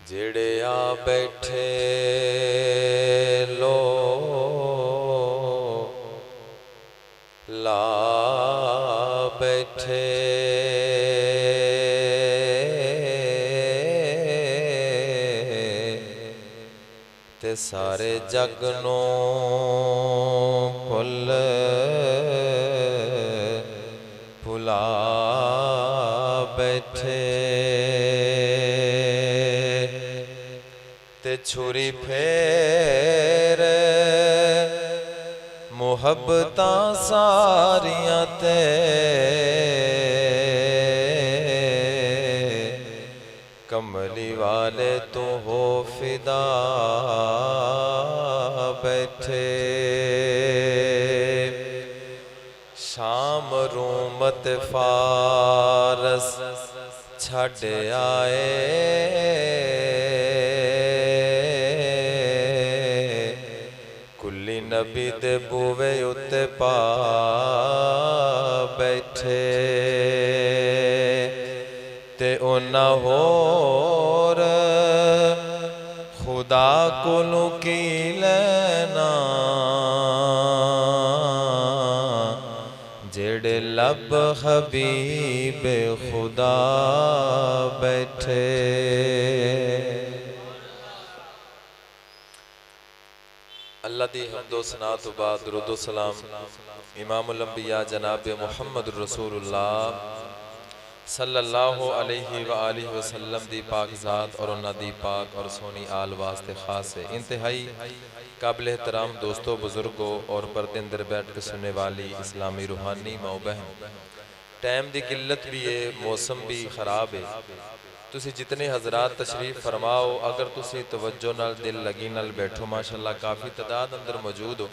जेड़े आ बैठे लो ला बैठे ते सारे जग नू भुल भुला बैठे ते छुरी फेर मुहब्बतां सारियां ते कमली वाले तू हो फिदा बैठे शाम रूमत फारस छड़ आए कुली नबी दे बूवे उत्ते पा बैठे ते उन्ना होर खुदा कोलों की लेना जेड़े लब हबीब खुदा बैठे। अल्लाह दी हम्दो सना तो बाद दुरूदो सलाम इमामुल अंबिया जनाब मुहम्मद रसूलुल्लाह सल्लल्लाहु अलैहि व आलिहि वसल्लम दी पाक ज़ात और उन्हां दी पाक और सोनी आल वास्ते खास है। इंतहाई काबिल एहतराम दोस्तों बुजुर्गों और पर्दे अंदर बैठ के सुनने वाली इस्लामी रूहानी माओ बहन, टाइम की किल्लत भी है, मौसम भी खराब है। तुसी जितने हजरात तशरीफ फरमाओ, अगर तुसी तवज्जो नाल दिल लगी नाल बैठो, माशाअल्लाह काफ़ी तादाद अंदर मौजूद हो।